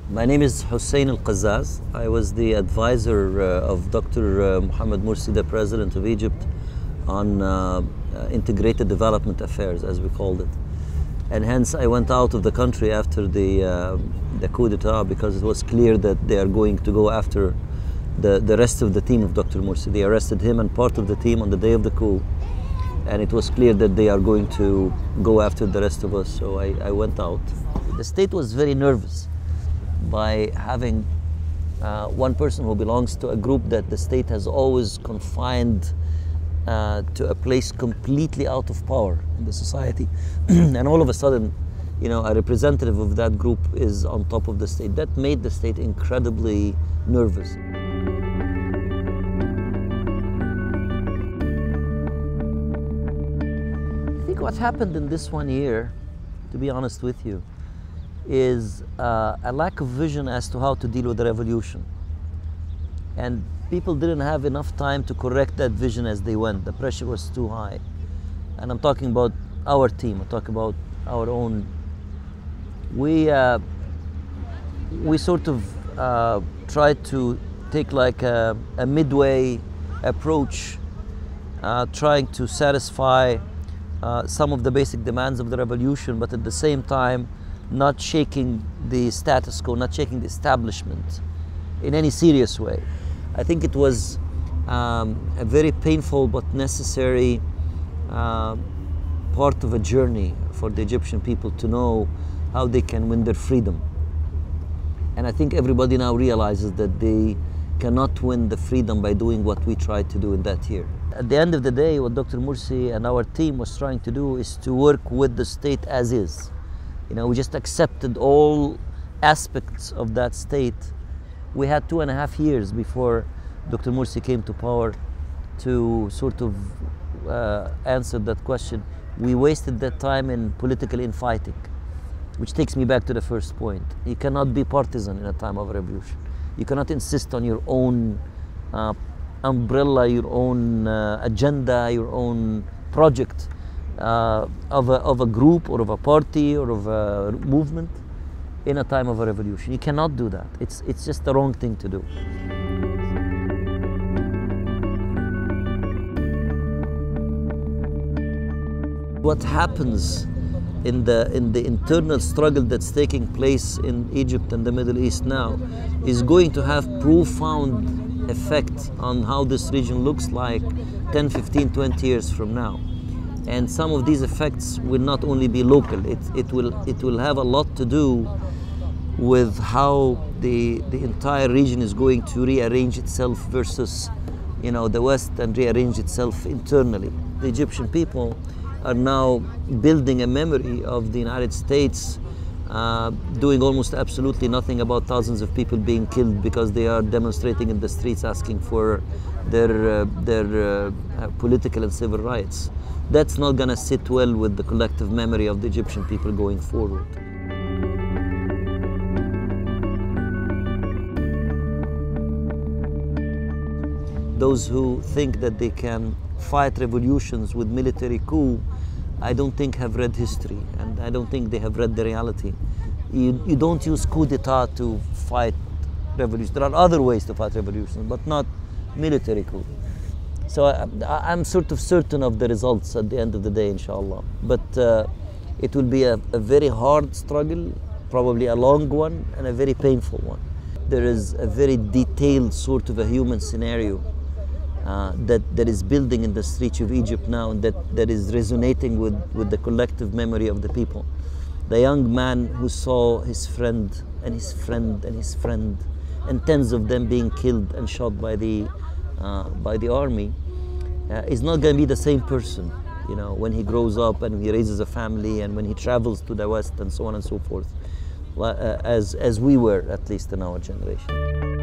My name is Husein Al Kazzaz. I was the advisor of Dr. Mohamed Morsi, the president of Egypt, on integrated development affairs, as we called it. And hence I went out of the country after the coup d'etat, because it was clear that they are going to go after the rest of the team of Dr. Morsi. They arrested him and part of the team on the day of the coup. And it was clear that they are going to go after the rest of us, so I went out. The state was very nervous by having one person who belongs to a group that the state has always confined to a place completely out of power in the society. And all of a sudden, you know, a representative of that group is on top of the state. That made the state incredibly nervous. I think what happened in this 1 year, to be honest with you, is a lack of vision as to how to deal with the revolution. And people didn't have enough time to correct that vision as they went. The pressure was too high. And I'm talking about our team, I'm talking about our own. We sort of tried to take like a midway approach, trying to satisfy some of the basic demands of the revolution, but at the same time not shaking the status quo, not shaking the establishment in any serious way. I think it was a very painful but necessary part of a journey for the Egyptian people to know how they can win their freedom. And I think everybody now realizes that they cannot win the freedom by doing what we tried to do in that year. At the end of the day, what Dr. Morsi and our team was trying to do is to work with the state as is. You know, we just accepted all aspects of that state. We had 2.5 years before Dr. Morsi came to power to sort of answer that question. We wasted that time in political infighting, which takes me back to the first point. You cannot be partisan in a time of revolution. You cannot insist on your own umbrella, your own agenda, your own project of a group or of a party or of a movement in a time of a revolution. You cannot do that. It's just the wrong thing to do. What happens in the internal struggle that's taking place in Egypt and the Middle East now is going to have profound effect on how this region looks like 10, 15, 20 years from now. And some of these effects will not only be local, it will have a lot to do with how the entire region is going to rearrange itself versus, you know, the West, and rearrange itself internally. The Egyptian people are now building a memory of the United States doing almost absolutely nothing about thousands of people being killed because they are demonstrating in the streets asking for their political and civil rights. That's not going to sit well with the collective memory of the Egyptian people going forward. Those who think that they can fight revolutions with military coup, I don't think have read history, and I don't think they have read the reality. You don't use coup d'etat to fight revolutions. There are other ways to fight revolutions, but not military coup. So I'm sort of certain of the results at the end of the day, inshallah. But it will be a very hard struggle, probably a long one, and a very painful one. There is a very detailed sort of a human scenario that is building in the streets of Egypt now, and that is resonating with the collective memory of the people. The young man who saw his friend and his friend and his friend, and tens of them being killed and shot by the army, is not going to be the same person, you know, when he grows up and he raises a family and when he travels to the West and so on and so forth, as we were, at least in our generation.